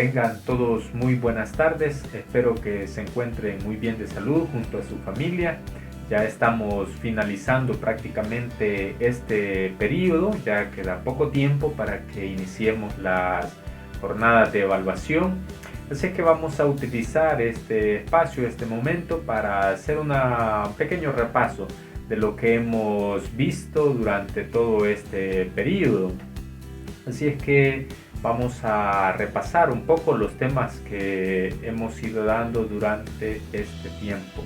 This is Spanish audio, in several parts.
Tengan todos muy buenas tardes, espero que se encuentren muy bien de salud junto a su familia. Ya estamos finalizando prácticamente este periodo, ya queda poco tiempo para que iniciemos las jornadas de evaluación. Así que vamos a utilizar este espacio, este momento, para hacer un pequeño repaso de lo que hemos visto durante todo este periodo. Así es que vamos a repasar un poco los temas que hemos ido dando durante este tiempo.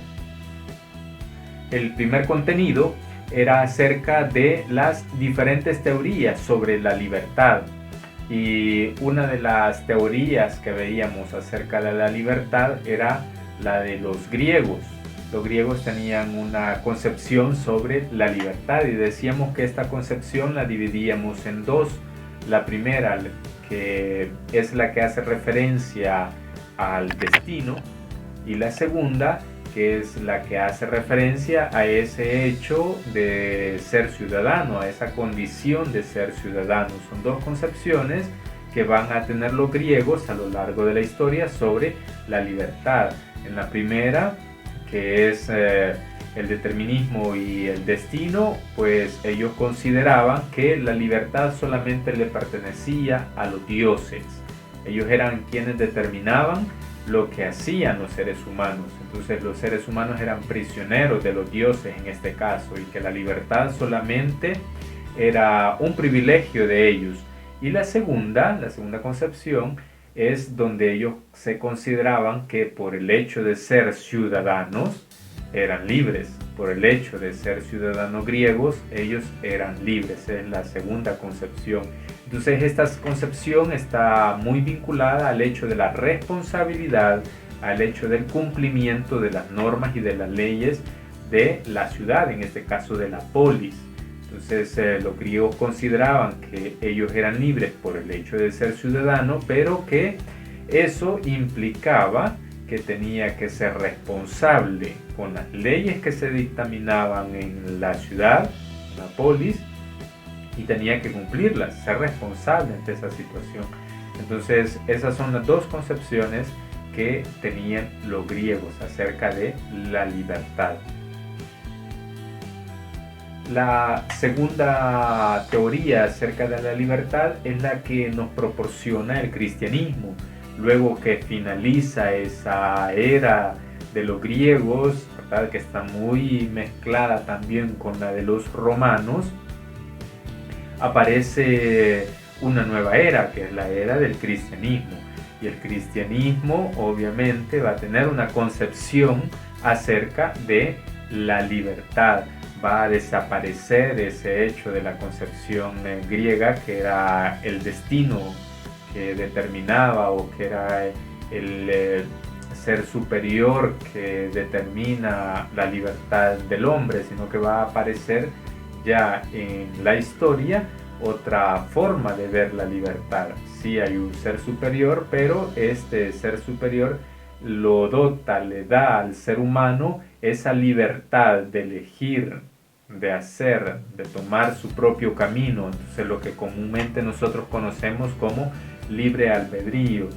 El primer contenido era acerca de las diferentes teorías sobre la libertad. Y una de las teorías que veíamos acerca de la libertad era la de los griegos. Los griegos tenían una concepción sobre la libertad y decíamos que esta concepción la dividíamos en dos. La primera, que es la que hace referencia al destino, y la segunda, que es la que hace referencia a ese hecho de ser ciudadano, a esa condición de ser ciudadano. Son dos concepciones que van a tener los griegos a lo largo de la historia sobre la libertad. En la primera, que es el determinismo y el destino, pues ellos consideraban que la libertad solamente le pertenecía a los dioses. Ellos eran quienes determinaban lo que hacían los seres humanos. Entonces los seres humanos eran prisioneros de los dioses en este caso, y que la libertad solamente era un privilegio de ellos. Y la segunda concepción es donde ellos se consideraban que por el hecho de ser ciudadanos eran libres. Por el hecho de ser ciudadanos griegos, ellos eran libres. Es la segunda concepción. Entonces esta concepción está muy vinculada al hecho de la responsabilidad, al hecho del cumplimiento de las normas y de las leyes de la ciudad, en este caso de la polis. Entonces los griegos consideraban que ellos eran libres por el hecho de ser ciudadanos, pero que eso implicaba que tenía que ser responsable con las leyes que se dictaminaban en la ciudad, la polis, y tenía que cumplirlas, ser responsable ante esa situación. Entonces esas son las dos concepciones que tenían los griegos acerca de la libertad. La segunda teoría acerca de la libertad es la que nos proporciona el cristianismo. Luego que finaliza esa era de los griegos, ¿verdad?, que está muy mezclada también con la de los romanos, aparece una nueva era, que es la era del cristianismo. Y el cristianismo obviamente va a tener una concepción acerca de la libertad. Va a desaparecer ese hecho de la concepción griega, que era el destino que determinaba, o que era el ser superior que determina la libertad del hombre, sino que va a aparecer ya en la historia otra forma de ver la libertad. Sí hay un ser superior, pero este ser superior lo dota, le da al ser humano esa libertad de elegir, de hacer, de tomar su propio camino. Entonces lo que comúnmente nosotros conocemos como libre albedrío.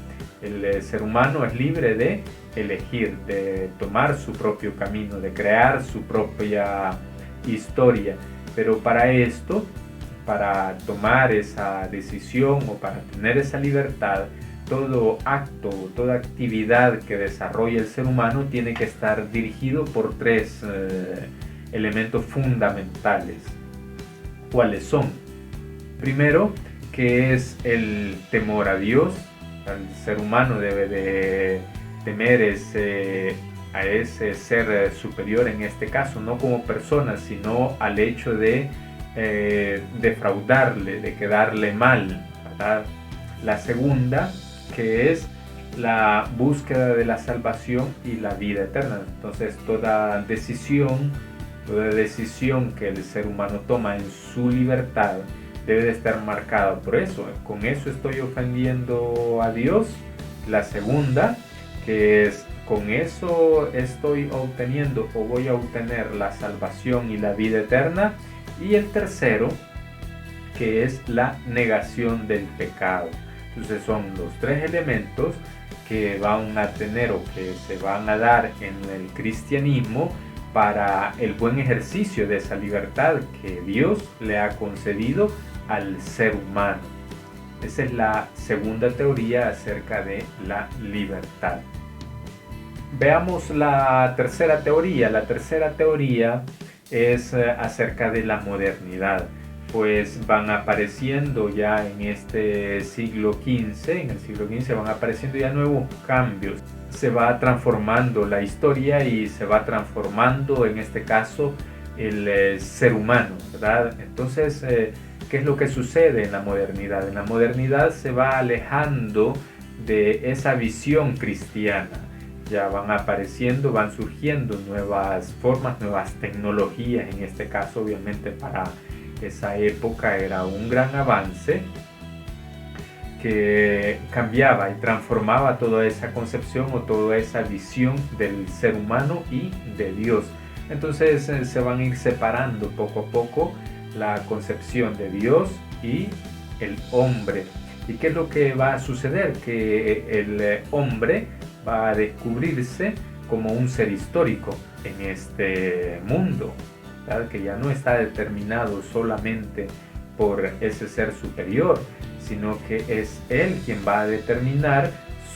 El ser humano es libre de elegir, de tomar su propio camino, de crear su propia historia. Pero para esto, para tomar esa decisión o para tener esa libertad, todo acto, toda actividad que desarrolla el ser humano tiene que estar dirigido por tres elementos fundamentales. ¿Cuáles son? Primero, que es el temor a Dios. El ser humano debe de temer a ese ser superior, en este caso, no como persona, sino al hecho de defraudarle, de quedarle mal, ¿verdad? La segunda, que es la búsqueda de la salvación y la vida eterna. Entonces toda decisión que el ser humano toma en su libertad debe de estar marcada por eso. ¿Con eso estoy ofendiendo a Dios? La segunda, que es: ¿con eso estoy obteniendo o voy a obtener la salvación y la vida eterna? Y el tercero, que es la negación del pecado. Entonces son los tres elementos que van a tener o que se van a dar en el cristianismo para el buen ejercicio de esa libertad que Dios le ha concedido al ser humano. Esa es la segunda teoría acerca de la libertad. Veamos la tercera teoría. La tercera teoría es acerca de la modernidad. Pues van apareciendo ya en este siglo XV, en el siglo XV van apareciendo ya nuevos cambios. Se va transformando la historia y se va transformando, en este caso, el ser humano, ¿verdad? Entonces, ¿qué es lo que sucede en la modernidad? En la modernidad se va alejando de esa visión cristiana. Ya van apareciendo, van surgiendo nuevas formas, nuevas tecnologías. En este caso, obviamente, para esa época era un gran avance que cambiaba y transformaba toda esa concepción o toda esa visión del ser humano y de Dios. Entonces se van a ir separando poco a poco la concepción de Dios y el hombre. ¿Y qué es lo que va a suceder? Que el hombre va a descubrirse como un ser histórico en este mundo, ¿verdad? Que ya no está determinado solamente por ese ser superior, sino que es él quien va a determinar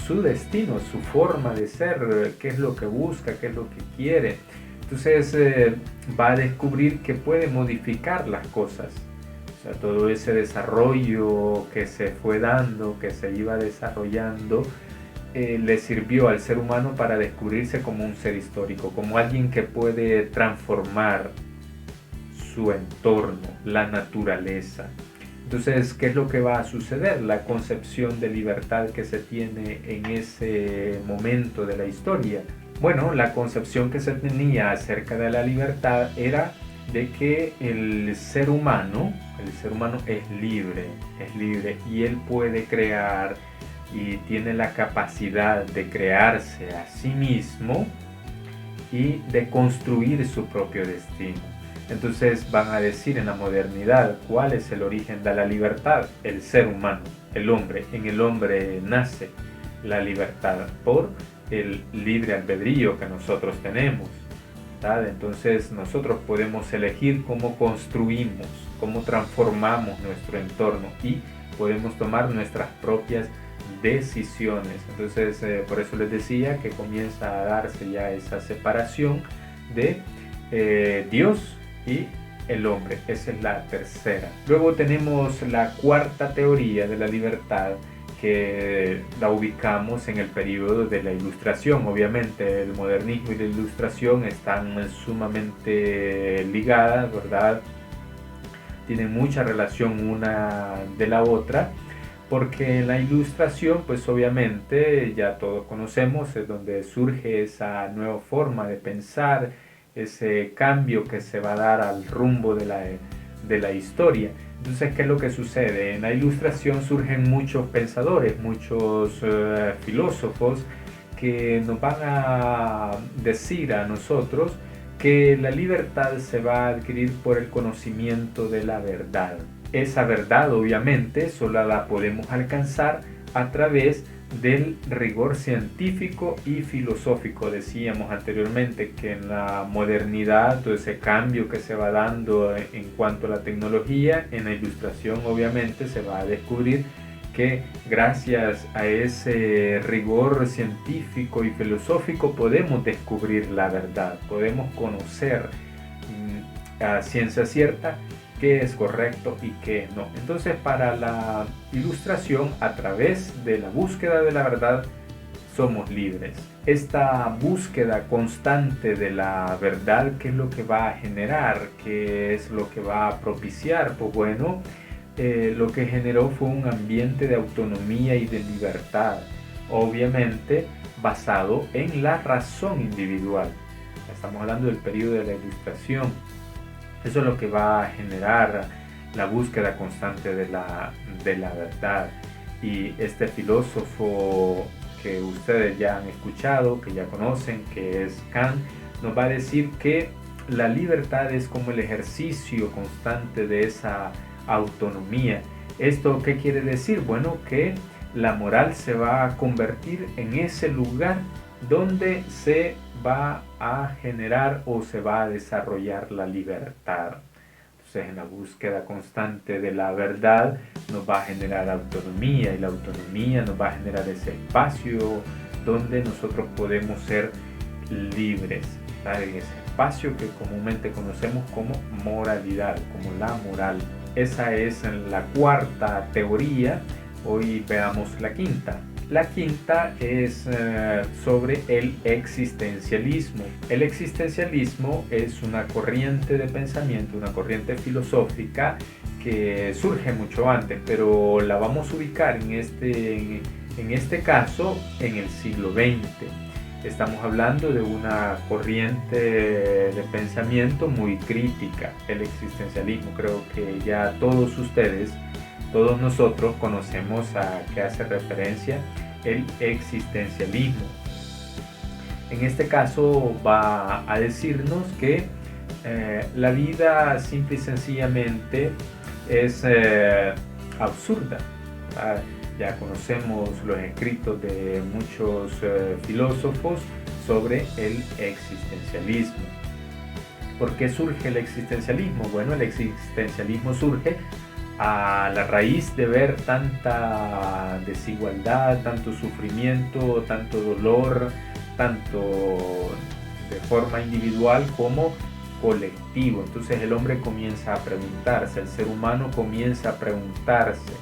su destino, su forma de ser, qué es lo que busca, qué es lo que quiere. Entonces va a descubrir que puede modificar las cosas. O sea, todo ese desarrollo que se fue dando, que se iba desarrollando, le sirvió al ser humano para descubrirse como un ser histórico, como alguien que puede transformar su entorno, la naturaleza. Entonces, ¿qué es lo que va a suceder? La concepción de libertad que se tiene en ese momento de la historia. Bueno, la concepción que se tenía acerca de la libertad era de que el ser humano es libre y él puede crear y tiene la capacidad de crearse a sí mismo y de construir su propio destino. Entonces van a decir en la modernidad, ¿cuál es el origen de la libertad? El ser humano, el hombre. En el hombre nace la libertad por el libre albedrío que nosotros tenemos, ¿verdad? Entonces nosotros podemos elegir cómo construimos, cómo transformamos nuestro entorno y podemos tomar nuestras propias decisiones. Entonces por eso les decía que comienza a darse ya esa separación de Dios y el hombre. Esa es la tercera. Luego tenemos la cuarta teoría de la libertad, que la ubicamos en el periodo de la Ilustración. Obviamente el modernismo y la Ilustración están sumamente ligadas, ¿verdad? Tienen mucha relación una de la otra, porque en la Ilustración, pues obviamente ya todos conocemos, es donde surge esa nueva forma de pensar, ese cambio que se va a dar al rumbo de la historia. Entonces, ¿qué es lo que sucede? En la Ilustración surgen muchos pensadores, muchos filósofos que nos van a decir a nosotros que la libertad se va a adquirir por el conocimiento de la verdad. Esa verdad, obviamente, solo la podemos alcanzar a través del rigor científico y filosófico. Decíamos anteriormente que en la modernidad, todo ese cambio que se va dando en cuanto a la tecnología, en la Ilustración obviamente se va a descubrir que gracias a ese rigor científico y filosófico podemos descubrir la verdad, podemos conocer a ciencia cierta qué es correcto y qué no. Entonces, para la Ilustración, a través de la búsqueda de la verdad, somos libres. Esta búsqueda constante de la verdad, ¿qué es lo que va a generar? ¿Qué es lo que va a propiciar? Pues bueno, lo que generó fue un ambiente de autonomía y de libertad, obviamente basado en la razón individual. Estamos hablando del periodo de la Ilustración. Eso es lo que va a generar la búsqueda constante de la verdad. Y este filósofo que ustedes ya han escuchado, que ya conocen, que es Kant, nos va a decir que la libertad es como el ejercicio constante de esa autonomía. ¿Esto qué quiere decir? Bueno, que la moral se va a convertir en ese lugar donde se va a generar o se va a desarrollar la libertad. Entonces, en la búsqueda constante de la verdad nos va a generar autonomía, y la autonomía nos va a generar ese espacio donde nosotros podemos ser libres, ¿verdad? En ese espacio que comúnmente conocemos como moralidad, como la moral. Esa es la cuarta teoría. Hoy veamos la quinta. La quinta es sobre el existencialismo. El existencialismo es una corriente de pensamiento, una corriente filosófica que surge mucho antes, pero la vamos a ubicar en este caso en el siglo XX. Estamos hablando de una corriente de pensamiento muy crítica, el existencialismo. Creo que ya todos ustedes, todos nosotros conocemos a qué hace referencia el existencialismo. En este caso va a decirnos que la vida simple y sencillamente es absurda. Ya conocemos los escritos de muchos filósofos sobre el existencialismo. ¿Por qué surge el existencialismo? Bueno, el existencialismo surge a la raíz de ver tanta desigualdad, tanto sufrimiento, tanto dolor, tanto de forma individual como colectivo. Entonces el hombre comienza a preguntarse, el ser humano comienza a preguntarse.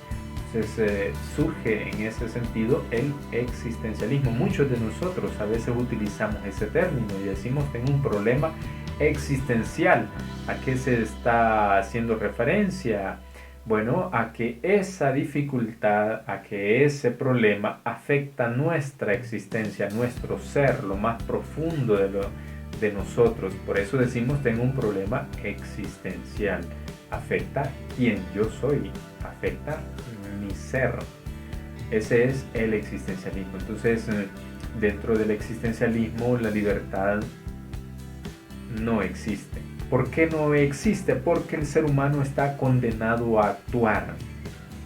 Entonces surge en ese sentido el existencialismo. Muchos de nosotros a veces utilizamos ese término y decimos tengo un problema existencial. ¿A qué se está haciendo referencia? Bueno, a que esa dificultad, a que ese problema afecta nuestra existencia, nuestro ser, lo más profundo de nosotros. Por eso decimos tengo un problema existencial. Afecta quien yo soy, afecta mi ser. Ese es el existencialismo. Entonces, dentro del existencialismo, la libertad no existe. ¿Por qué no existe? Porque el ser humano está condenado a actuar.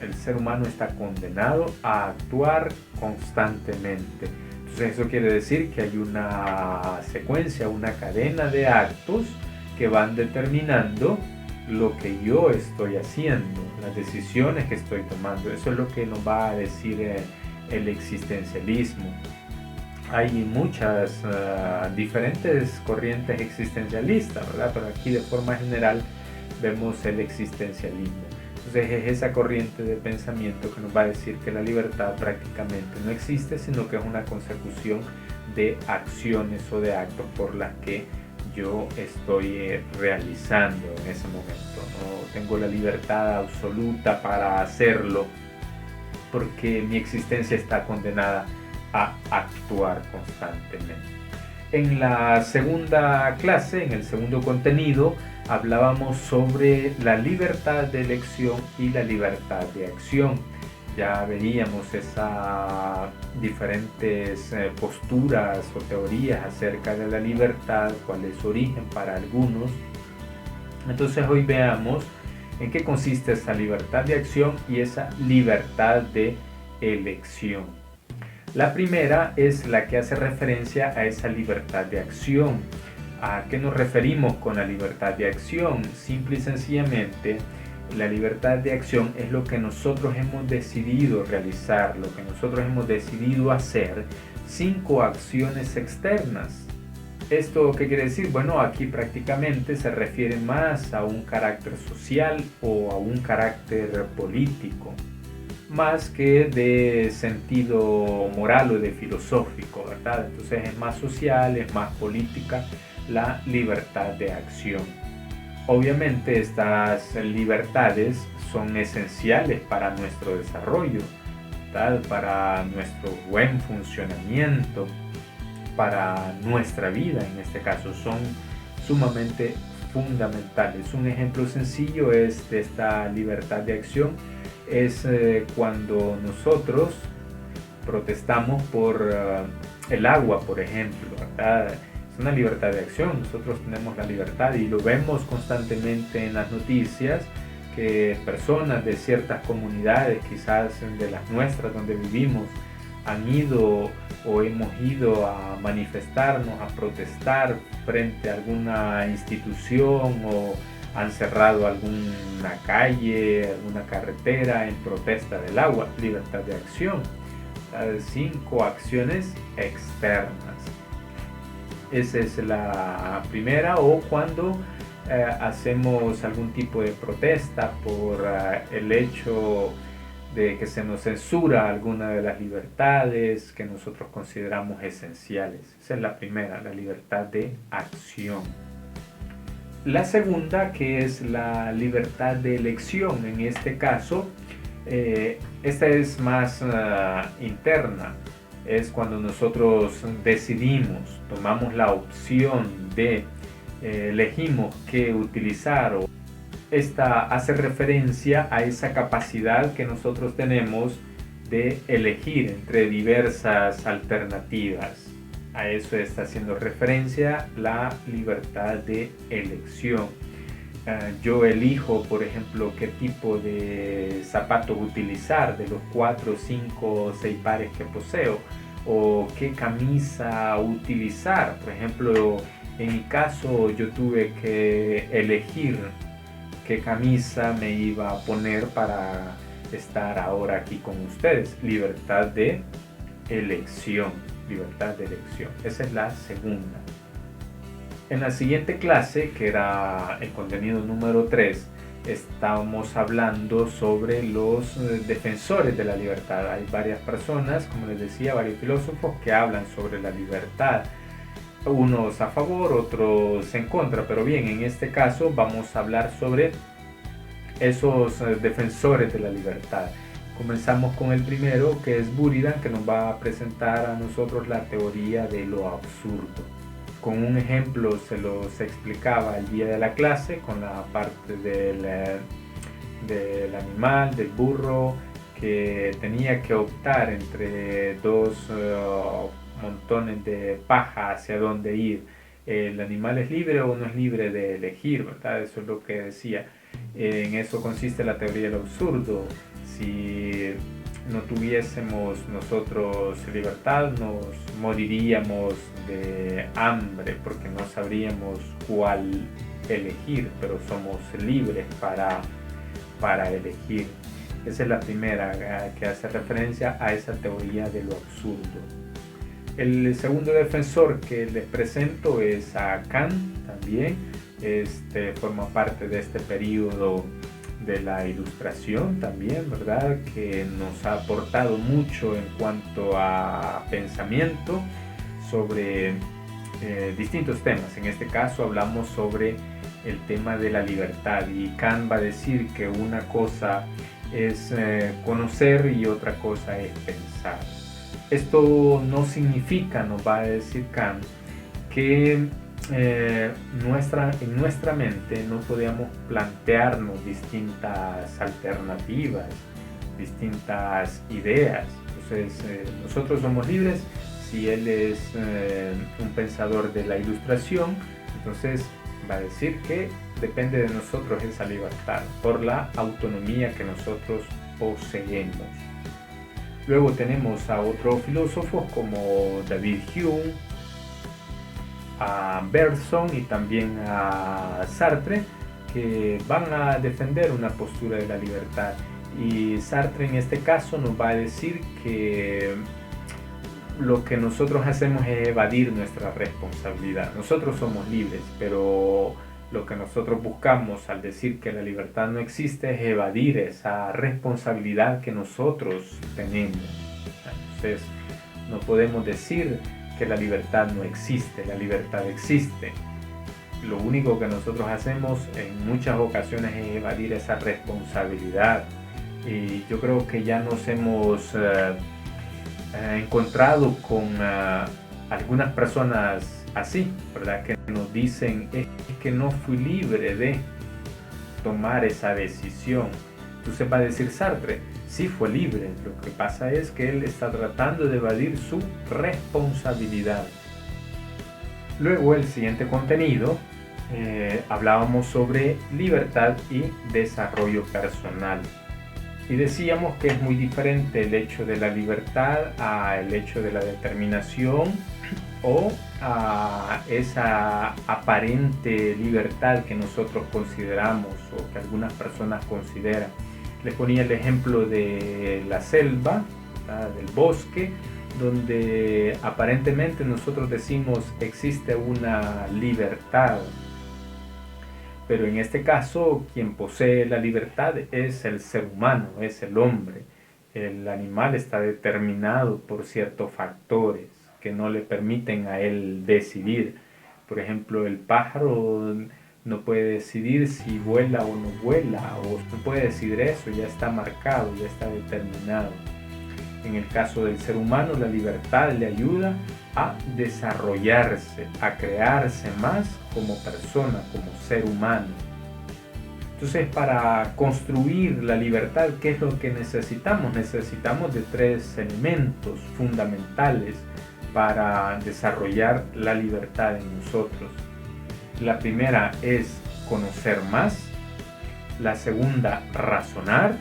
El ser humano está condenado a actuar constantemente. Entonces eso quiere decir que hay una secuencia, una cadena de actos que van determinando lo que yo estoy haciendo, las decisiones que estoy tomando. Eso es lo que nos va a decir el existencialismo. Hay muchas diferentes corrientes existencialistas, ¿verdad? Pero aquí de forma general vemos el existencialismo. Entonces es esa corriente de pensamiento que nos va a decir que la libertad prácticamente no existe, sino que es una consecución de acciones o de actos por las que yo estoy realizando en ese momento. No tengo la libertad absoluta para hacerlo porque mi existencia está condenada a actuar constantemente. En la segunda clase, en el segundo contenido, hablábamos sobre la libertad de elección y la libertad de acción. Ya veríamos esas diferentes posturas o teorías acerca de la libertad, cuál es su origen para algunos. Entonces hoy veamos en qué consiste esa libertad de acción y esa libertad de elección. La primera es la que hace referencia a esa libertad de acción. ¿A qué nos referimos con la libertad de acción? Simple y sencillamente, la libertad de acción es lo que nosotros hemos decidido realizar, lo que nosotros hemos decidido hacer sin coacciones externas. ¿Esto qué quiere decir? Bueno, aquí prácticamente se refiere más a un carácter social o a un carácter político, más que de sentido moral o de filosófico, ¿verdad? Entonces es más social, es más política la libertad de acción. Obviamente estas libertades son esenciales para nuestro desarrollo, ¿verdad? Para nuestro buen funcionamiento, para nuestra vida en este caso, son sumamente fundamentales. Un ejemplo sencillo es de esta libertad de acción es cuando nosotros protestamos por el agua, por ejemplo, ¿verdad? Es una libertad de acción. Nosotros tenemos la libertad y lo vemos constantemente en las noticias que personas de ciertas comunidades, quizás de las nuestras donde vivimos, han ido o hemos ido a manifestarnos, a protestar frente a alguna institución o han cerrado alguna calle, alguna carretera en protesta del agua, libertad de acción. 5 acciones externas. Esa es la primera, o cuando hacemos algún tipo de protesta por el hecho de que se nos censura alguna de las libertades que nosotros consideramos esenciales. Esa es la primera, la libertad de acción. La segunda, que es la libertad de elección, en este caso, esta es más interna, es cuando nosotros decidimos, tomamos la opción de elegimos qué utilizar. Esta hace referencia a esa capacidad que nosotros tenemos de elegir entre diversas alternativas. A eso está haciendo referencia la libertad de elección. Yo elijo, por ejemplo, qué tipo de zapatos utilizar de los 4, 5, 6 pares que poseo, o qué camisa utilizar. Por ejemplo, en mi caso yo tuve que elegir qué camisa me iba a poner para estar ahora aquí con ustedes. Libertad de elección. Libertad de elección. Esa es la segunda. En la siguiente clase, que era el contenido número 3, estábamos hablando sobre los defensores de la libertad. Hay varias personas, como les decía, varios filósofos que hablan sobre la libertad. Unos a favor, otros en contra. Pero bien, en este caso vamos a hablar sobre esos defensores de la libertad. Comenzamos con el primero, que es Buridan, que nos va a presentar a nosotros la teoría de lo absurdo. Con un ejemplo se los explicaba el día de la clase, con la parte del animal, del burro, que tenía que optar entre dos montones de paja hacia dónde ir. ¿El animal es libre o no es libre de elegir? ¿Verdad? Eso es lo que decía. En eso consiste la teoría del absurdo. Si no tuviésemos nosotros libertad, nos moriríamos de hambre porque no sabríamos cuál elegir, pero somos libres para elegir. Esa es la primera, que hace referencia a esa teoría de lo absurdo. El segundo defensor que les presento es a Kant también. Forma parte de este periodo de la Ilustración también, ¿verdad? Que nos ha aportado mucho en cuanto a pensamiento sobre distintos temas. En este caso hablamos sobre el tema de la libertad, y Kant va a decir que una cosa es conocer y otra cosa es pensar. Esto no significa, nos va a decir Kant, que en nuestra mente no podíamos plantearnos distintas alternativas, distintas ideas. Entonces nosotros somos libres. Si él es un pensador de la Ilustración, entonces va a decir que depende de nosotros esa libertad por la autonomía que nosotros poseemos. Luego tenemos a otros filósofos como David Hume, a Bergson y también a Sartre, que van a defender una postura de la libertad. Y Sartre en este caso nos va a decir que lo que nosotros hacemos es evadir nuestra responsabilidad. Nosotros somos libres, pero lo que nosotros buscamos al decir que la libertad no existe es evadir esa responsabilidad que nosotros tenemos. Entonces no podemos decir que la libertad no existe, la libertad existe. Lo único que nosotros hacemos en muchas ocasiones es evadir esa responsabilidad. Y yo creo que ya nos hemos encontrado con algunas personas así, ¿verdad? Que nos dicen, es que no fui libre de tomar esa decisión. Entonces va a decir Sartre, sí fue libre, lo que pasa es que él está tratando de evadir su responsabilidad. Luego el siguiente contenido hablábamos sobre libertad y desarrollo personal. Y decíamos que es muy diferente el hecho de la libertad a el hecho de la determinación o a esa aparente libertad que nosotros consideramos o que algunas personas consideran. Les ponía el ejemplo de la selva, del bosque, donde aparentemente nosotros decimos existe una libertad, pero en este caso quien posee la libertad es el ser humano, es el hombre. El animal está determinado por ciertos factores que no le permiten a él decidir. Por ejemplo, el pájaro no puede decidir si vuela o no vuela, o no puede decidir eso, ya está marcado, ya está determinado. En el caso del ser humano, la libertad le ayuda a desarrollarse, a crearse más como persona, como ser humano. Entonces, para construir la libertad, ¿qué es lo que necesitamos? Necesitamos de 3 elementos fundamentales para desarrollar la libertad en nosotros. La primera es conocer más, la segunda, razonar,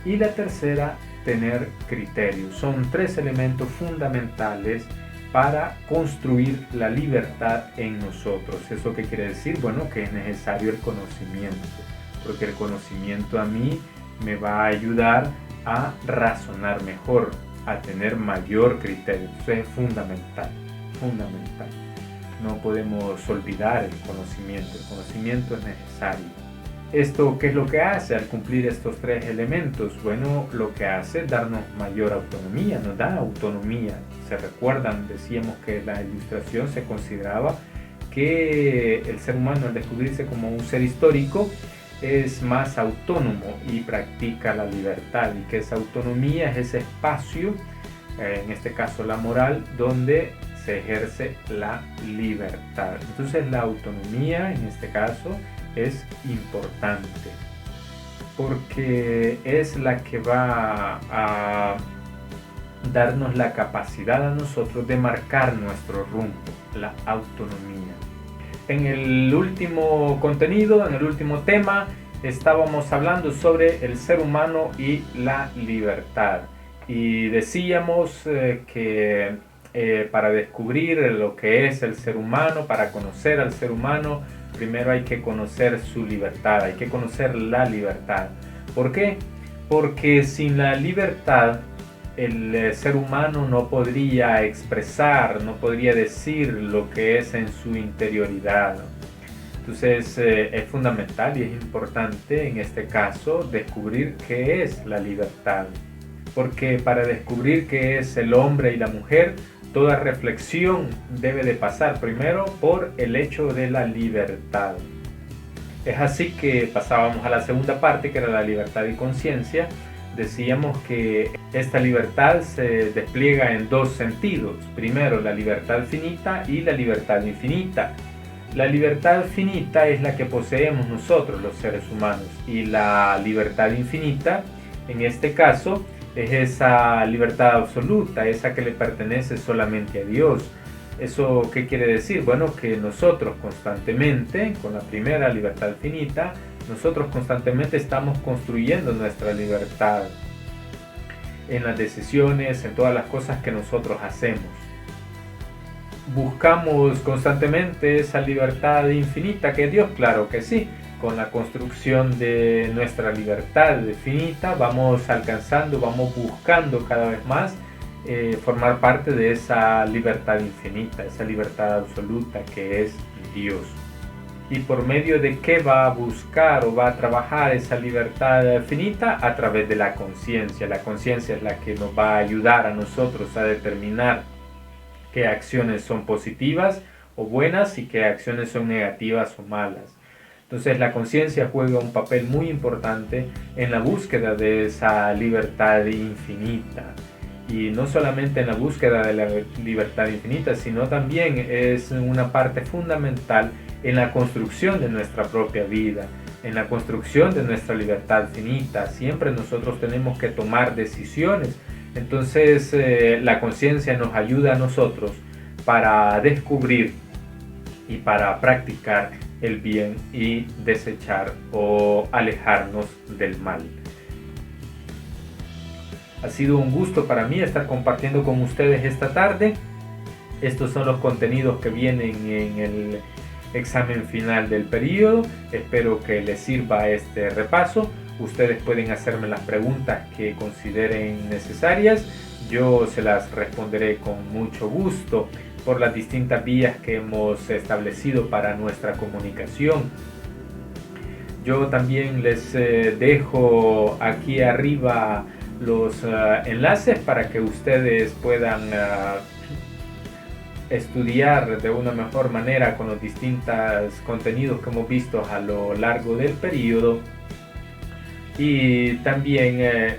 y la tercera, tener criterio. Son 3 elementos fundamentales para construir la libertad en nosotros. ¿Eso qué quiere decir? Bueno, que es necesario el conocimiento, porque el conocimiento a mí me va a ayudar a razonar mejor, a tener mayor criterio. Entonces es fundamental, fundamental. No podemos olvidar el conocimiento es necesario. ¿Esto qué es lo que hace al cumplir estos 3 elementos? Bueno, lo que hace es darnos mayor autonomía, nos da autonomía. ¿Se recuerdan? Decíamos que la ilustración se consideraba que el ser humano, al descubrirse como un ser histórico, es más autónomo y practica la libertad, y que esa autonomía es ese espacio, en este caso la moral, donde se ejerce la libertad. Entonces la autonomía en este caso es importante porque es la que va a darnos la capacidad a nosotros de marcar nuestro rumbo, la autonomía. En el último contenido, en el último tema, estábamos hablando sobre el ser humano y la libertad, y decíamos que para descubrir lo que es el ser humano, para conocer al ser humano, primero hay que conocer su libertad, hay que conocer la libertad. ¿Por qué? Porque sin la libertad el ser humano no podría expresar, no podría decir lo que es en su interioridad. Entonces es fundamental y es importante en este caso descubrir qué es la libertad. Porque para descubrir qué es el hombre y la mujer, toda reflexión debe de pasar primero por el hecho de la libertad. Es así que pasábamos a la segunda parte, que era la libertad y conciencia. Decíamos que esta libertad se despliega en 2 sentidos. Primero, la libertad finita y la libertad infinita. La libertad finita es la que poseemos nosotros, los seres humanos, y la libertad infinita, en este caso, es esa libertad absoluta, esa que le pertenece solamente a Dios. ¿Eso qué quiere decir? Bueno, que nosotros constantemente, con la primera libertad finita, nosotros constantemente estamos construyendo nuestra libertad en las decisiones, en todas las cosas que nosotros hacemos. ¿Buscamos constantemente esa libertad infinita que es Dios? Claro que sí. Con la construcción de nuestra libertad finita vamos alcanzando, vamos buscando cada vez más formar parte de esa libertad infinita, esa libertad absoluta que es Dios. ¿Y por medio de qué va a buscar o va a trabajar esa libertad finita? A través de la conciencia. La conciencia es la que nos va a ayudar a nosotros a determinar qué acciones son positivas o buenas y qué acciones son negativas o malas. Entonces la conciencia juega un papel muy importante en la búsqueda de esa libertad infinita. Y no solamente en la búsqueda de la libertad infinita, sino también es una parte fundamental en la construcción de nuestra propia vida, en la construcción de nuestra libertad finita. Siempre nosotros tenemos que tomar decisiones. Entonces la conciencia nos ayuda a nosotros para descubrir y para practicar el bien y desechar o alejarnos del mal. Ha sido un gusto para mí estar compartiendo con ustedes esta tarde. Estos son los contenidos que vienen en el examen final del periodo. Espero que les sirva este repaso. Ustedes pueden hacerme las preguntas que consideren necesarias. Yo se las responderé con mucho gusto por las distintas vías que hemos establecido para nuestra comunicación. Yo también les dejo aquí arriba los enlaces para que ustedes puedan estudiar de una mejor manera con los distintos contenidos que hemos visto a lo largo del periodo. Y también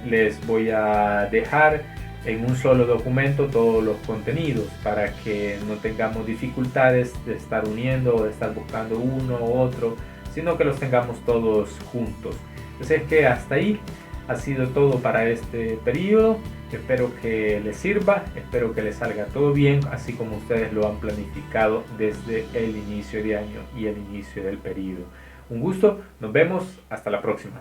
les voy a dejar en un solo documento todos los contenidos para que no tengamos dificultades de estar uniendo o de estar buscando uno u otro, sino que los tengamos todos juntos. Entonces, que hasta ahí ha sido todo para este periodo. Espero que les sirva, espero que les salga todo bien, así como ustedes lo han planificado desde el inicio de año y el inicio del periodo. Un gusto, nos vemos, hasta la próxima.